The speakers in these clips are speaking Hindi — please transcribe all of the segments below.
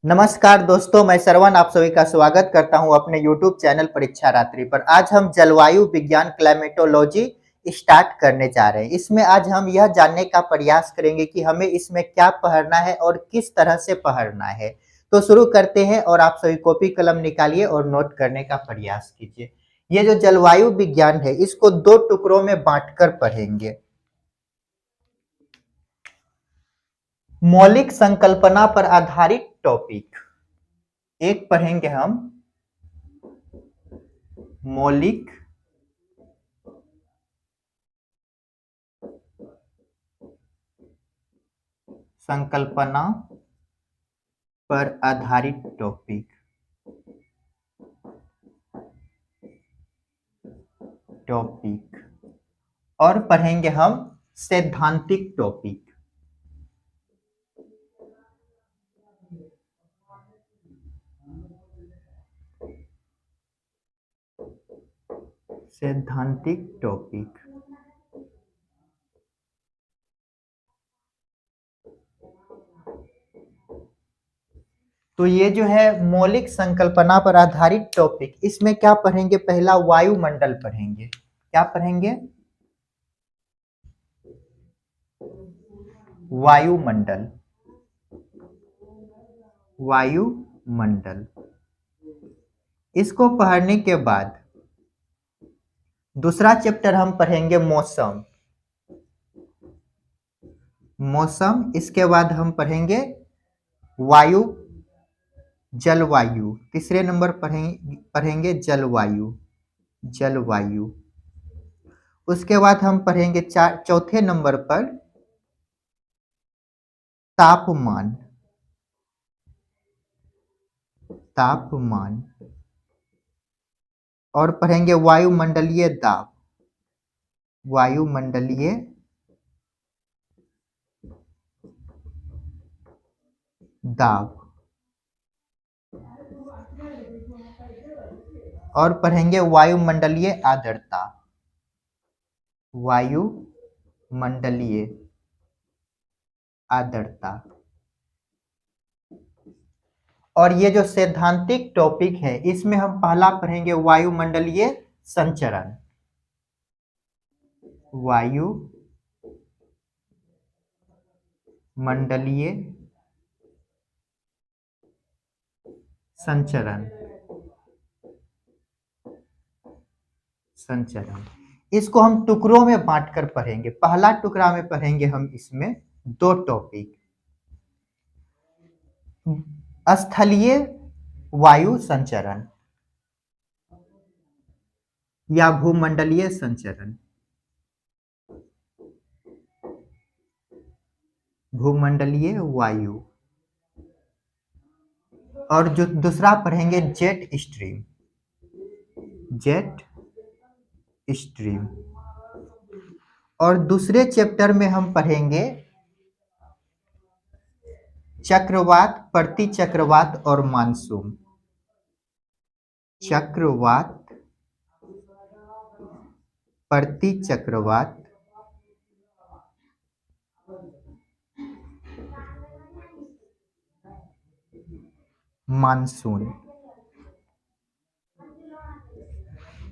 नमस्कार दोस्तों, मैं श्रवण आप सभी का स्वागत करता हूं अपने YouTube चैनल परीक्षा रात्रि पर। आज हम जलवायु विज्ञान क्लाइमेटोलॉजी स्टार्ट करने जा रहे हैं। इसमें आज हम यह जानने का प्रयास करेंगे कि हमें इसमें क्या पढ़ना है और किस तरह से पढ़ना है। तो शुरू करते हैं और आप सभी कॉपी कलम निकालिए और नोट करने का प्रयास कीजिए। ये जो जलवायु विज्ञान है इसको दो टुकड़ों में बांटकर पढ़ेंगे। मौलिक संकल्पना पर आधारित टॉपिक एक पढ़ेंगे हम मौलिक संकल्पना पर आधारित टॉपिक और पढ़ेंगे हम सैद्धांतिक टॉपिक। सैद्धांतिक टॉपिक तो ये जो है मौलिक संकल्पना पर आधारित टॉपिक, इसमें क्या पढ़ेंगे? पहला वायुमंडल पढ़ेंगे। क्या पढ़ेंगे? वायुमंडल। वायुमंडल इसको पढ़ने के बाद दूसरा चैप्टर हम पढ़ेंगे मौसम। मौसम इसके बाद हम पढ़ेंगे वायु जलवायु। तीसरे नंबर पढ़ेंगे जलवायु। जलवायु उसके बाद हम पढ़ेंगे चौथे नंबर पर तापमान। तापमान और पढ़ेंगे वायुमंडलीय दाब। वायुमंडलीय दाब और पढ़ेंगे वायुमंडलीय आर्द्रता। वायुमंडलीय आर्द्रता और ये जो सैद्धांतिक टॉपिक है इसमें हम पहला पढ़ेंगे वायुमंडलीय संचरण। वायुमंडलीय संचरण। संचरण इसको हम टुकड़ों में बांटकर पढ़ेंगे। पहला टुकड़ा में पढ़ेंगे हम इसमें दो टॉपिक, स्थलीय वायु संचरण या भूमंडलीय संचरण। भूमंडलीय वायु और जो दूसरा पढ़ेंगे जेट स्ट्रीम। जेट स्ट्रीम और दूसरे चैप्टर में हम पढ़ेंगे चक्रवात, प्रति चक्रवात और मानसून। चक्रवात, प्रति चक्रवात, मानसून।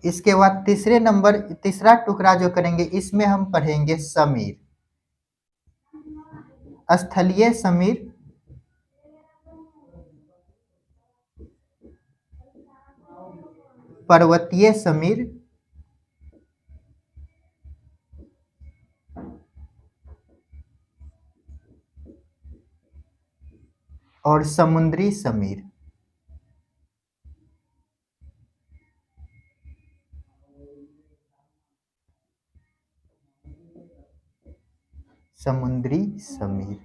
इसके बाद तीसरा टुकड़ा जो करेंगे इसमें हम पढ़ेंगे समीर। स्थलीय समीर, पर्वतीय समीर और समुद्री समीर। समुद्री समीर।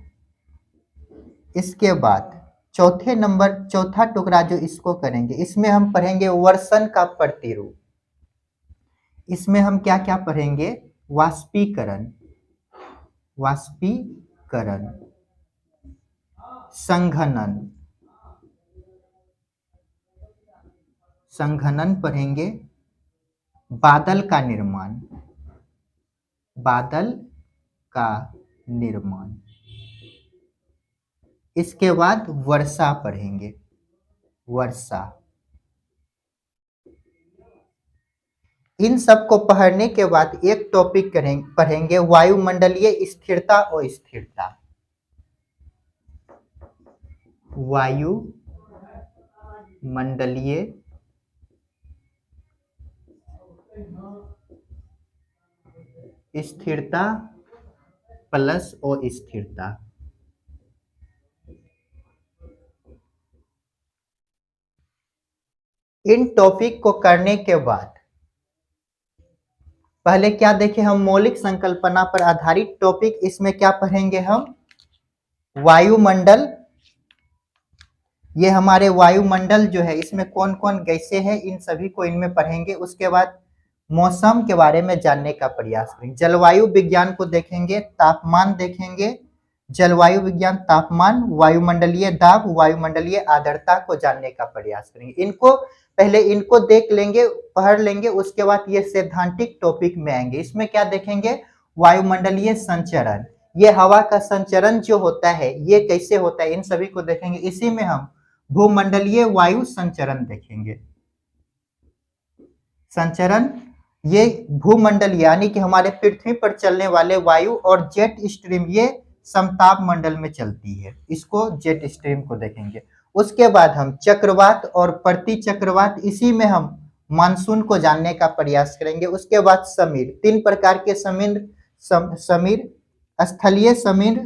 इसके बाद चौथा टुकड़ा जो इसको करेंगे इसमें हम पढ़ेंगे वर्षण का प्रतिरूप। इसमें हम क्या क्या पढ़ेंगे? वाष्पीकरण, वाष्पीकरण, संघनन, संघनन पढ़ेंगे, बादल का निर्माण, बादल का निर्माण। इसके बाद वर्षा पढ़ेंगे, वर्षा। इन सब को पढ़ने के बाद एक टॉपिक पढ़ेंगे वायुमंडलीय स्थिरता और स्थिरता। वायुमंडलीय स्थिरता प्लस अस्थिरता। इन टॉपिक को करने के बाद पहले क्या देखें हम, मौलिक संकल्पना पर आधारित टॉपिक। इसमें क्या पढ़ेंगे हम, वायुमंडल। ये हमारे वायुमंडल जो है इसमें कौन कौन गैसें हैं, इन सभी को इनमें पढ़ेंगे। उसके बाद मौसम के बारे में जानने का प्रयास करेंगे। जलवायु विज्ञान को देखेंगे, तापमान देखेंगे, जलवायु विज्ञान, तापमान, वायुमंडलीय दाब, वायुमंडलीय आर्द्रता को जानने का प्रयास करेंगे। इनको पहले इनको देख लेंगे, पढ़ लेंगे, उसके बाद ये सैद्धांतिक टॉपिक में आएंगे। इसमें क्या देखेंगे, वायुमंडलीय संचरण, ये हवा का संचरण जो होता है ये कैसे होता है, इन सभी को देखेंगे। इसी में हम भूमंडलीय वायु संचरण देखेंगे। संचरण ये भूमंडल यानी कि हमारे पृथ्वी पर चलने वाले वायु, और जेट स्ट्रीम ये समताप मंडल में चलती है, इसको जेट स्ट्रीम को देखेंगे। उसके बाद हम चक्रवात और प्रति चक्रवात, इसी में हम मानसून को जानने का प्रयास करेंगे। उसके बाद समीर, 3 प्रकार के समीर, स्थलीय समीर,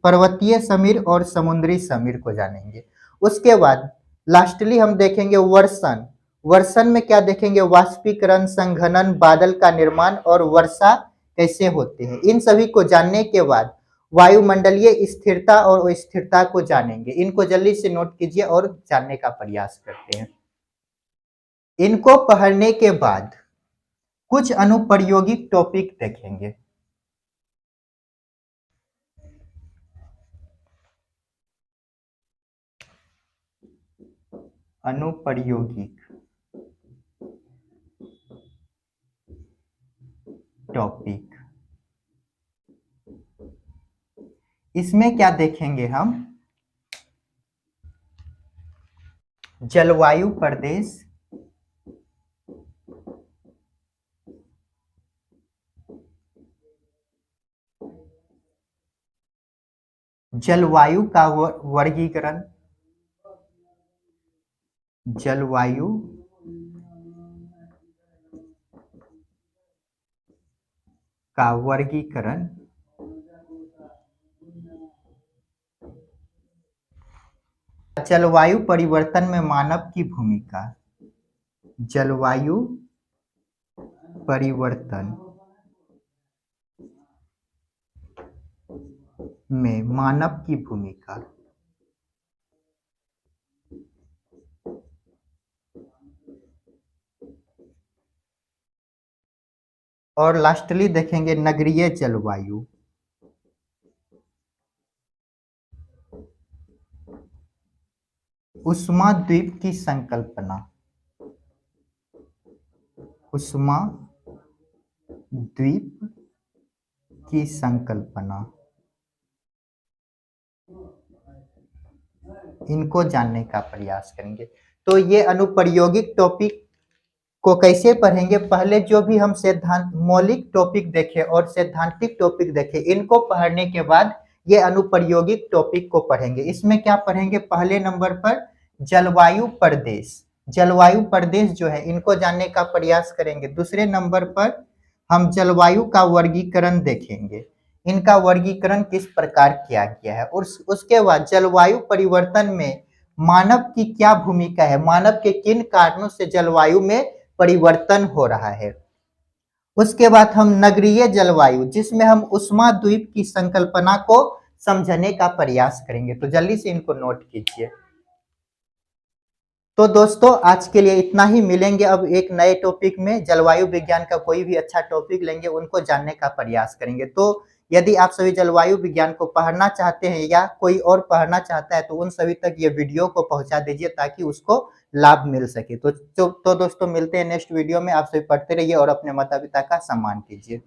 पर्वतीय समीर और समुद्री समीर को जानेंगे। उसके बाद लास्टली हम देखेंगे वर्षण। वर्षण में क्या देखेंगे, वाष्पीकरण, संघनन, बादल का निर्माण और वर्षा कैसे होते हैं। इन सभी को जानने के बाद वायुमंडलीय स्थिरता और अस्थिरता को जानेंगे। इनको जल्दी से नोट कीजिए और जानने का प्रयास करते हैं। इनको पढ़ने के बाद कुछ अनुप्रयोगिक टॉपिक देखेंगे। अनुप्रयोगिक टॉपिक, इसमें क्या देखेंगे हम, जलवायु प्रदेश, जलवायु का वर्गीकरण, जलवायु का वर्गीकरण, जलवायु परिवर्तन में मानव की भूमिका, जलवायु परिवर्तन में मानव की भूमिका, और लास्टली देखेंगे नगरीय जलवायु। उष्मा द्वीप की संकल्पना, उष्मा द्वीप की संकल्पना, इनको जानने का प्रयास करेंगे। तो ये अनुप्रयोगिक टॉपिक को कैसे पढ़ेंगे, पहले जो भी हम सिद्धांत मौलिक टॉपिक देखे और सैद्धांतिक टॉपिक देखे, इनको पढ़ने के बाद ये अनुप्रयोगिक टॉपिक को पढ़ेंगे। इसमें क्या पढ़ेंगे, पहले नंबर पर जलवायु प्रदेश, जलवायु प्रदेश जो है इनको जानने का प्रयास करेंगे। दूसरे नंबर पर हम जलवायु का वर्गीकरण देखेंगे, इनका वर्गीकरण किस प्रकार किया गया है। और उसके बाद जलवायु परिवर्तन में मानव की क्या भूमिका है, मानव के किन कारणों से जलवायु में परिवर्तन हो रहा है। उसके बाद हम नगरीय जलवायु, जिसमें हम उष्मा द्वीप की संकल्पना को समझने का प्रयास करेंगे। तो जल्दी से इनको नोट कीजिए। तो दोस्तों आज के लिए इतना ही, मिलेंगे अब एक नए टॉपिक में। जलवायु विज्ञान का कोई भी अच्छा टॉपिक लेंगे, उनको जानने का प्रयास करेंगे। तो यदि आप सभी जलवायु विज्ञान को पढ़ना चाहते हैं या कोई और पढ़ना चाहता है तो उन सभी तक ये वीडियो को पहुंचा दीजिए ताकि उसको लाभ मिल सके। तो दोस्तों मिलते हैं नेक्स्ट वीडियो में। आप सभी पढ़ते रहिए और अपने माता पिता का सम्मान कीजिए।